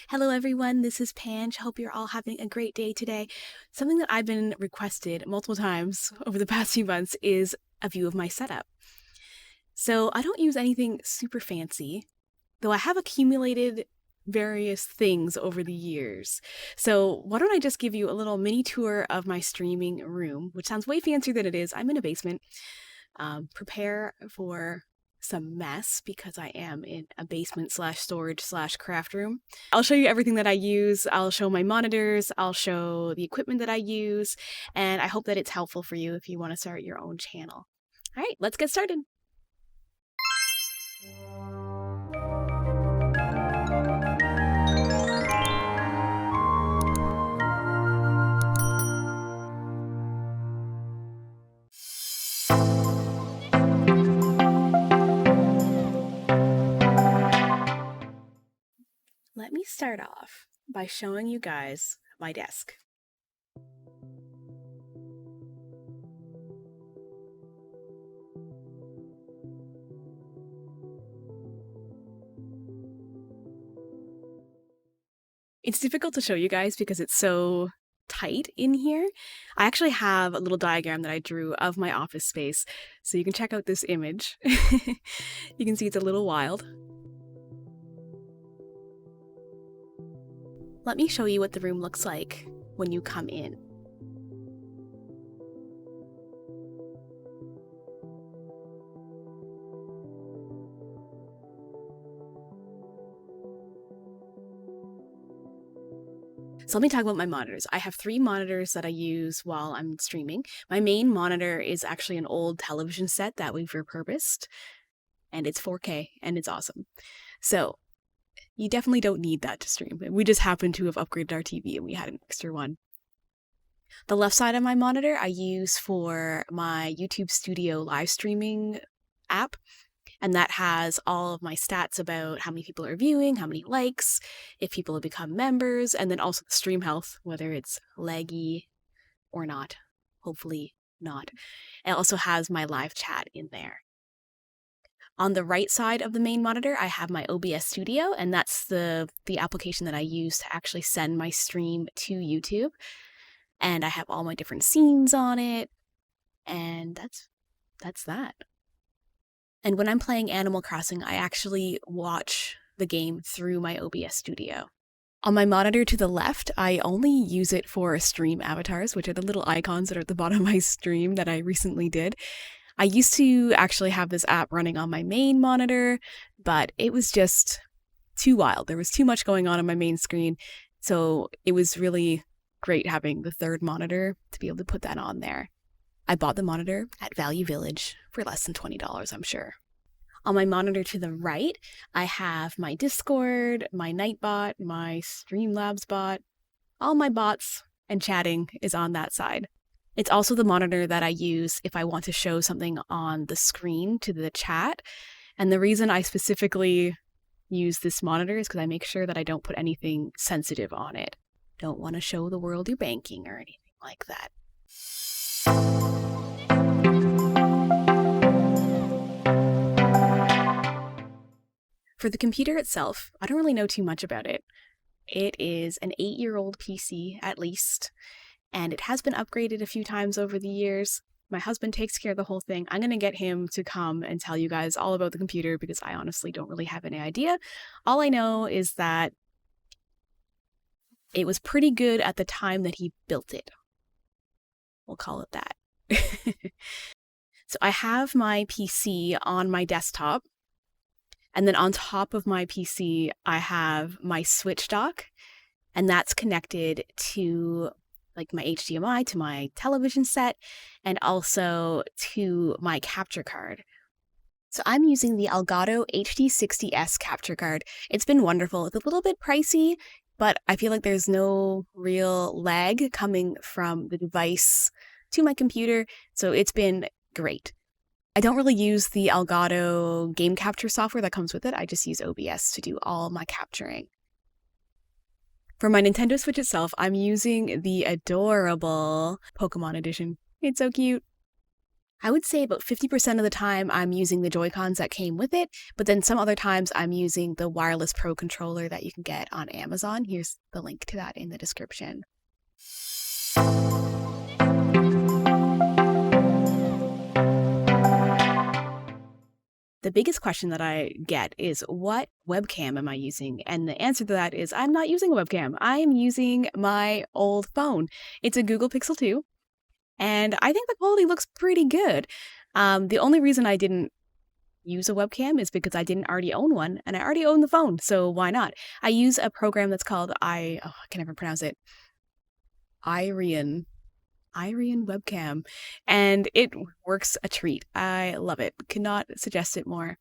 Hello everyone, this is Pange. Hope you're all having a great day today. Something that I've been requested multiple times over the past few months is a view of my setup. So I don't use anything super fancy, though I have accumulated various things over the years. So why don't I just give you a little mini tour of my streaming room, which sounds way fancier than it is. I'm in a basement. Prepare for some mess because I am in a basement slash storage slash craft room. I'll show you everything that I use. I'll show my monitors. I'll show the equipment that I use. And I hope that it's helpful for you if you want to start your own channel. All right, let's get started. Let me start off by showing you guys my desk. It's difficult to show you guys because it's so tight in here. I actually have a little diagram that I drew of my office space, so you can check out this image. You can see it's a little wild. Let me show you what the room looks like when you come in. So let me talk about my monitors. I have 3 monitors that I use while I'm streaming. My main monitor is actually an old television set that we've repurposed, and it's 4K, and it's awesome. So you definitely don't need that to stream. We just happen to have upgraded our TV and we had an extra one. The left side of my monitor I use for my YouTube Studio live streaming app. And that has all of my stats about how many people are viewing, how many likes, if people have become members, and then also the stream health, whether it's laggy or not. Hopefully not. It also has my live chat in there. On the right side of the main monitor, I have my OBS Studio, and that's the application that I use to actually send my stream to YouTube. And I have all my different scenes on it, and that's that. And when I'm playing Animal Crossing, I actually watch the game through my OBS Studio. On my monitor to the left, I only use it for stream avatars, which are the little icons that are at the bottom of my stream that I recently did. I used to actually have this app running on my main monitor, but it was just too wild. There was too much going on my main screen, so it was really great having the third monitor to be able to put that on there. I bought the monitor at Value Village for less than $20, I'm sure. On my monitor to the right, I have my Discord, my Nightbot, my Streamlabs bot. All my bots and chatting is on that side. It's also the monitor that I use if I want to show something on the screen to the chat. And the reason I specifically use this monitor is because I make sure that I don't put anything sensitive on it. Don't want to show the world your banking or anything like that. For the computer itself, I don't really know too much about it. It is an 8-year-old PC, at least, and it has been upgraded a few times over the years. My husband takes care of the whole thing. I'm going to get him to come and tell you guys all about the computer because I honestly don't really have any idea. All I know is that it was pretty good at the time that he built it. We'll call it that. So I have my PC on my desktop. And then on top of my PC, I have my switch dock, and that's connected to like my HDMI to my television set and also to my capture card. So I'm using the Elgato HD60S capture card. It's been wonderful. It's a little bit pricey, but I feel like there's no real lag coming from the device to my computer, so it's been great. I don't really use the Elgato game capture software that comes with it. I just use OBS to do all my capturing. For my Nintendo Switch itself, I'm using the adorable Pokemon edition. It's so cute. I would say about 50% of the time I'm using the Joy-Cons that came with it, but then some other times I'm using the Wireless Pro controller that you can get on Amazon. Here's the link to that in the description. The biggest question that I get is, what webcam am I using? And the answer to that is, I'm not using a webcam. I am using my old phone. It's a Google Pixel 2. And I think the quality looks pretty good. The only reason I didn't use a webcam is because I didn't already own one, and I already own the phone, so why not? I use a program that's called I can never pronounce it. Irian Webcam, and it works a treat. I love it. Cannot suggest it more.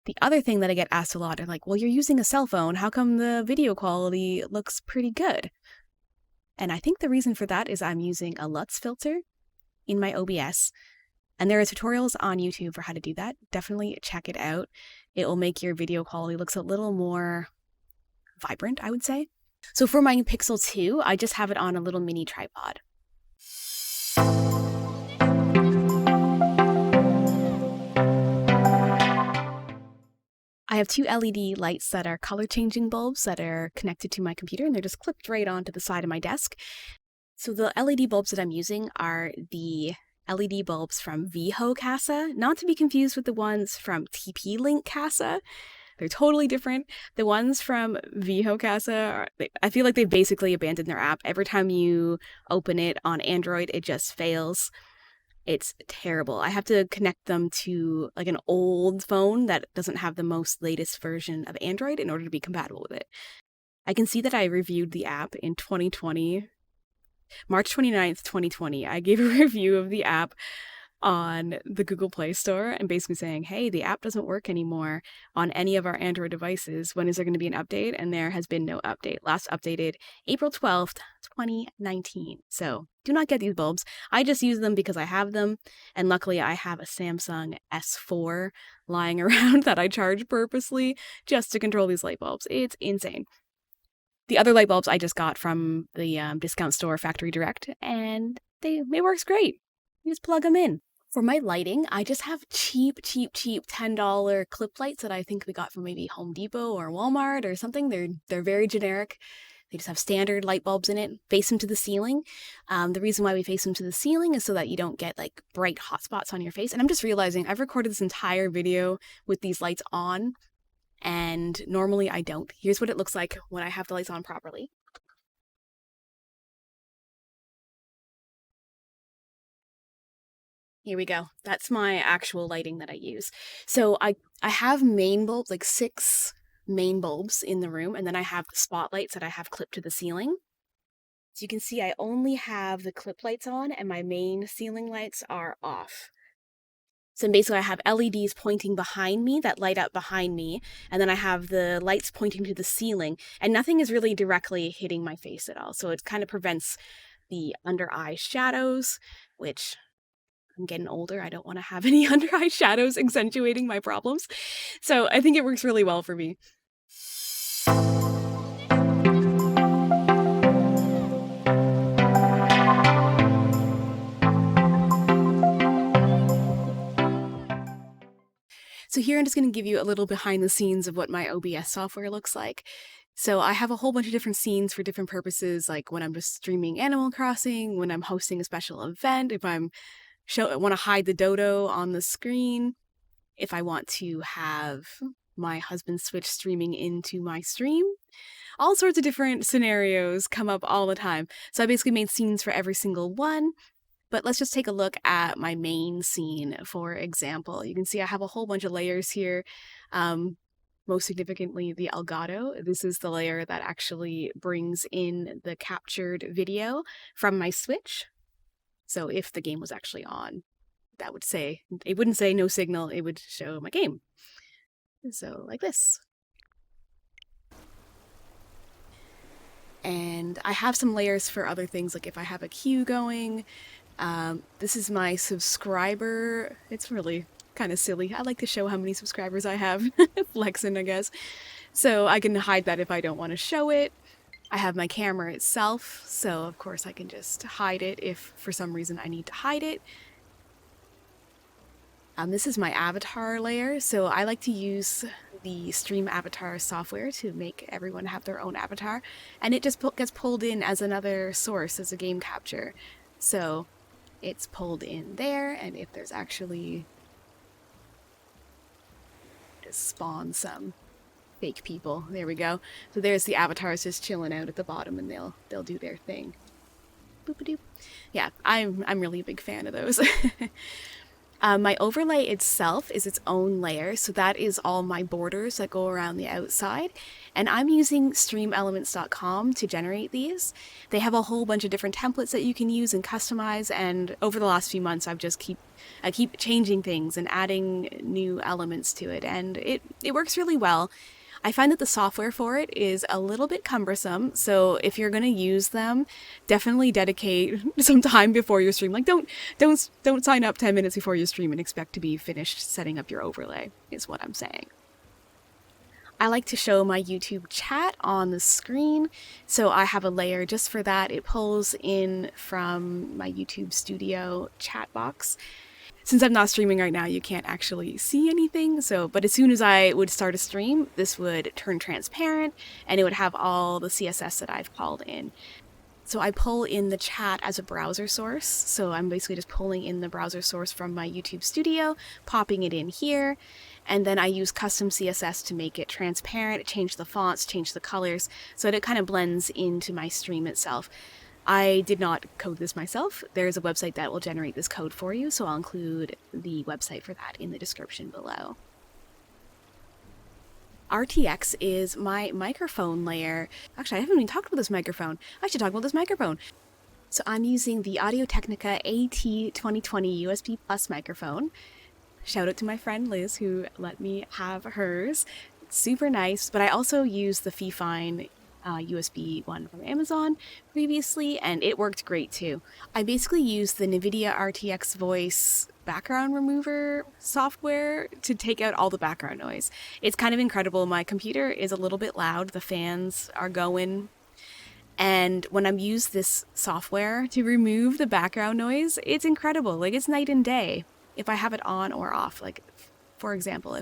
The other thing that I get asked a lot are like, well, you're using a cell phone. How come the video quality looks pretty good? And I think the reason for that is I'm using a LUTs filter in my OBS. And there are tutorials on YouTube for how to do that. Definitely check it out. It will make your video quality looks a little more vibrant, I would say. So for my Pixel 2, I just have it on a little mini tripod. I have two LED lights that are color changing bulbs that are connected to my computer, and they're just clipped right onto the side of my desk. So the LED bulbs that I'm using are the LED bulbs from VHO Casa, not to be confused with the ones from TP-Link Casa. They're totally different. The ones from VHO Casa, I feel like they've basically abandoned their app. Every time you open it on Android, it just fails. It's terrible. I have to connect them to like an old phone that doesn't have the most latest version of Android in order to be compatible with it. I can see that I reviewed the app in 2020. March 29th, 2020. I gave a review of the app on the Google Play Store and basically saying, hey, the app doesn't work anymore on any of our Android devices. When is there going to be an update? And there has been no update. Last updated April 12th, 2019. So do not get these bulbs. I just use them because I have them. And luckily I have a Samsung S4 lying around that I charge purposely just to control these light bulbs. It's insane. The other light bulbs I just got from the discount store Factory Direct, and it works great. You just plug them in. For my lighting, I just have cheap $10 clip lights that I think we got from maybe Home Depot or Walmart or something. They're very generic. They just have standard light bulbs in it. Face them to the ceiling. The reason why we face them to the ceiling is so that you don't get like bright hot spots on your face. And I'm just realizing I've recorded this entire video with these lights on, and normally I don't. Here's what it looks like when I have the lights on properly. Here we go. That's my actual lighting that I use. So I have main bulbs, like 6 main bulbs in the room, and then I have the spotlights that I have clipped to the ceiling. So you can see I only have the clip lights on, and my main ceiling lights are off. So basically I have LEDs pointing behind me that light up behind me, and then I have the lights pointing to the ceiling, and nothing is really directly hitting my face at all. So it kind of prevents the under eye shadows, which I'm getting older. I don't want to have any under eye shadows accentuating my problems. So I think it works really well for me. So here I'm just going to give you a little behind the scenes of what my OBS software looks like. So I have a whole bunch of different scenes for different purposes, like when I'm just streaming Animal Crossing, when I'm hosting a special event, if I'm want to hide the dodo on the screen, if I want to have my husband's Switch streaming into my stream. All sorts of different scenarios come up all the time. So I basically made scenes for every single one. But let's just take a look at my main scene, for example. You can see I have a whole bunch of layers here. Most significantly, the Elgato. This is the layer that actually brings in the captured video from my Switch. So if the game was actually on, that would say, it wouldn't say no signal, it would show my game. So like this. And I have some layers for other things, like if I have a queue going. This is my subscriber. It's really kind of silly. I like to show how many subscribers I have. Flexing, I guess. So I can hide that if I don't want to show it. I have my camera itself, so of course I can just hide it if for some reason I need to hide it. This is my avatar layer, so I like to use the Stream Avatar software to make everyone have their own avatar, and it just gets pulled in as another source, as a game capture. So it's pulled in there, and if there's actually... just spawn some fake people. There we go. So there's the avatars just chilling out at the bottom, and they'll do their thing. Boop-a-doop. Yeah, I'm really a big fan of those. My overlay itself is its own layer, so that is all my borders that go around the outside, and I'm using streamelements.com to generate these. They have a whole bunch of different templates that you can use and customize, and over the last few months I keep changing things and adding new elements to it, and it works really well. I find that the software for it is a little bit cumbersome, so if you're going to use them, definitely dedicate some time before your stream. Like, don't sign up 10 minutes before your stream and expect to be finished setting up your overlay, is what I'm saying. I like to show my YouTube chat on the screen, so I have a layer just for that. It pulls in from my YouTube Studio chat box. Since I'm not streaming right now, you can't actually see anything, but as soon as I would start a stream, this would turn transparent, and it would have all the CSS that I've called in. So I pull in the chat as a browser source, so I'm basically just pulling in the browser source from my YouTube Studio, popping it in here, and then I use custom CSS to make it transparent, change the fonts, change the colors, so that it kind of blends into my stream itself. I did not code this myself. There's a website that will generate this code for you, so I'll include the website for that in the description below. RTX is my microphone layer. Actually, I haven't even talked about this microphone. I should talk about this microphone. So I'm using the Audio-Technica AT2020 USB Plus microphone. Shout out to my friend Liz who let me have hers. It's super nice, but I also use the Fifine USB one from Amazon previously, and it worked great too. I basically used the NVIDIA RTX Voice background remover software to take out all the background noise. It's kind of incredible. My computer is a little bit loud, the fans are going, and when I use this software to remove the background noise, it's incredible. Like, it's night and day if I have it on or off. Like, for example,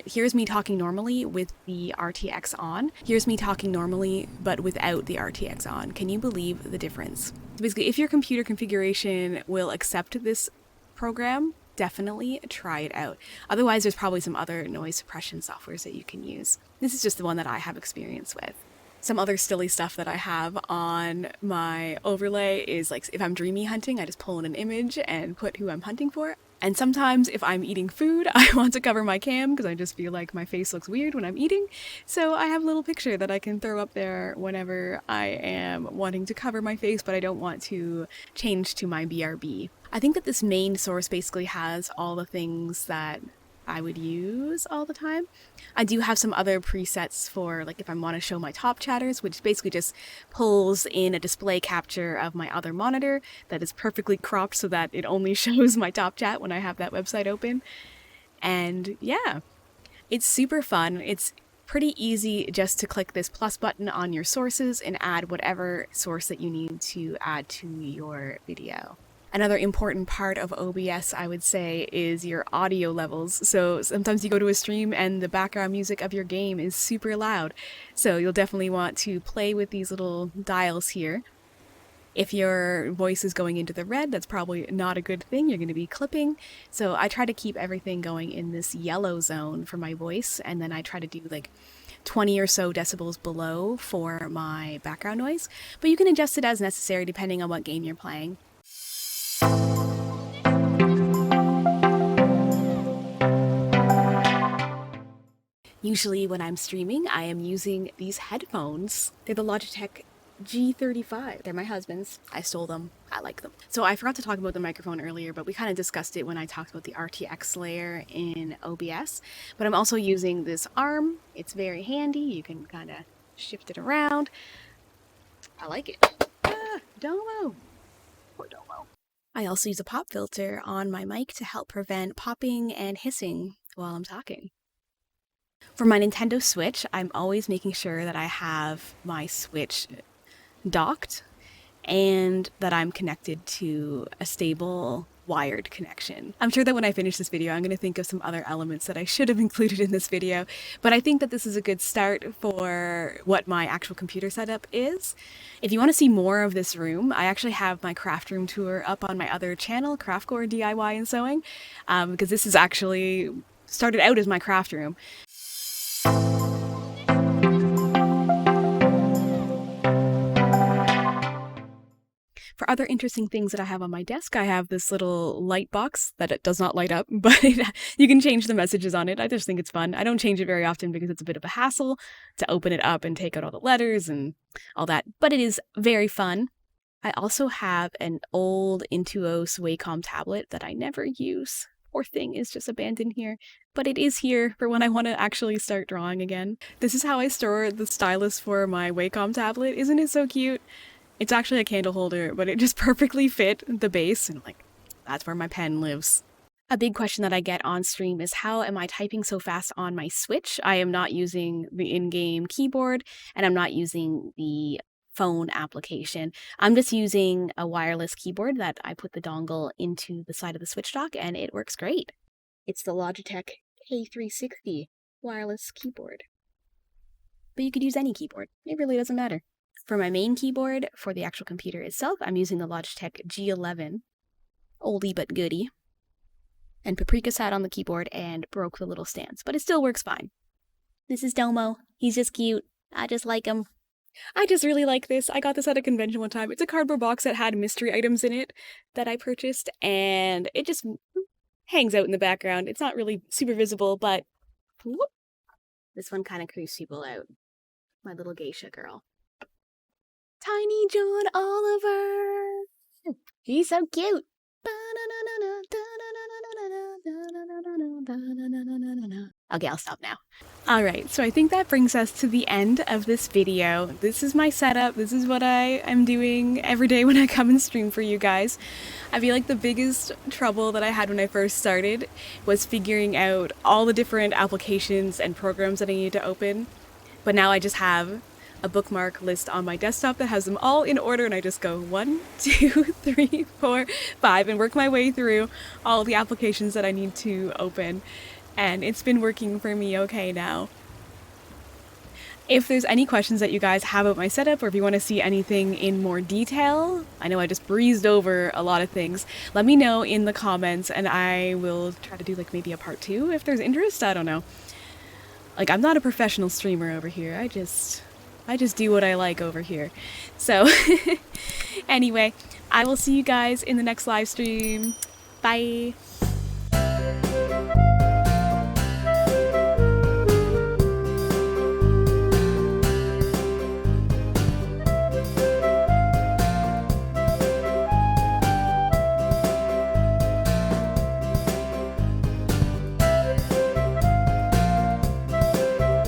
here's me talking normally with the RTX on. Here's me talking normally, but without the RTX on. Can you believe the difference? Basically, if your computer configuration will accept this program, definitely try it out. Otherwise, there's probably some other noise suppression softwares that you can use. This is just the one that I have experience with. Some other silly stuff that I have on my overlay is, like, if I'm dreamy hunting, I just pull in an image and put who I'm hunting for. And sometimes if I'm eating food, I want to cover my cam because I just feel like my face looks weird when I'm eating. So I have a little picture that I can throw up there whenever I am wanting to cover my face, but I don't want to change to my BRB. I think that this main source basically has all the things that I would use all the time. I do have some other presets for, like, if I want to show my top chatters, which basically just pulls in a display capture of my other monitor that is perfectly cropped so that it only shows my top chat when I have that website open. And yeah, it's super fun. It's pretty easy just to click this plus button on your sources and add whatever source that you need to add to your video. Another important part of OBS, I would say, is your audio levels. So sometimes you go to a stream and the background music of your game is super loud. So you'll definitely want to play with these little dials here. If your voice is going into the red, that's probably not a good thing. You're going to be clipping. So I try to keep everything going in this yellow zone for my voice, and then I try to do like 20 or so decibels below for my background noise. But you can adjust it as necessary depending on what game you're playing. Usually when I'm streaming, I am using these headphones. They're the Logitech G35. They're my husband's. I stole them. I like them. So I forgot to talk about the microphone earlier, but we kind of discussed it when I talked about the RTX layer in OBS. But I'm also using this arm. It's very handy. You can kind of shift it around. I like it. Domo. Poor Domo. I also use a pop filter on my mic to help prevent popping and hissing while I'm talking. For my Nintendo Switch, I'm always making sure that I have my Switch docked and that I'm connected to a stable wired connection. I'm sure that when I finish this video, I'm going to think of some other elements that I should have included in this video, but I think that this is a good start for what my actual computer setup is. If you want to see more of this room, I actually have my craft room tour up on my other channel, Craftcore DIY and Sewing, because this is actually started out as my craft room. For other interesting things that I have on my desk, I have this little light box that it does not light up, but you can change the messages on it. I just think it's fun. I don't change it very often because it's a bit of a hassle to open it up and take out all the letters and all that, but it is very fun. I also have an old Intuos Wacom tablet that I never use. Poor thing is just abandoned here, but it is here for when I want to actually start drawing again. This is how I store the stylus for my Wacom tablet. Isn't it so cute? It's actually a candle holder, but it just perfectly fit the base, and like, that's where my pen lives. A big question that I get on stream is how am I typing so fast on my Switch? I am not using the in-game keyboard, and I'm not using the phone application. I'm just using a wireless keyboard that I put the dongle into the side of the Switch dock, and it works great. It's the Logitech K360 wireless keyboard. But you could use any keyboard. It really doesn't matter. For my main keyboard, for the actual computer itself, I'm using the Logitech G11. Oldie but goodie. And Paprika sat on the keyboard and broke the little stands, but it still works fine. This is Domo. He's just cute. I just like him. I just really like this. I got this at a convention one time. It's a cardboard box that had mystery items in it that I purchased, and it just hangs out in the background. It's not really super visible, but whoop. This one kind of creeps people out. My little geisha girl. Tiny John Oliver. He's so cute. Okay, I'll stop now. Alright, so I think that brings us to the end of this video. This is my setup. This is what I am doing every day when I come and stream for you guys. I feel like the biggest trouble that I had when I first started was figuring out all the different applications and programs that I need to open. But now I just have a bookmark list on my desktop that has them all in order, and I just go 1, 2, 3, 4, 5 and work my way through all the applications that I need to open, and it's been working for me okay now. If there's any questions that you guys have about my setup, or if you want to see anything in more detail, I know I just breezed over a lot of things, let me know in the comments and I will try to do like maybe a part 2 if there's interest. I don't know. Like, I'm not a professional streamer over here. I just do what I like over here. So, anyway, I will see you guys in the next live stream. Bye!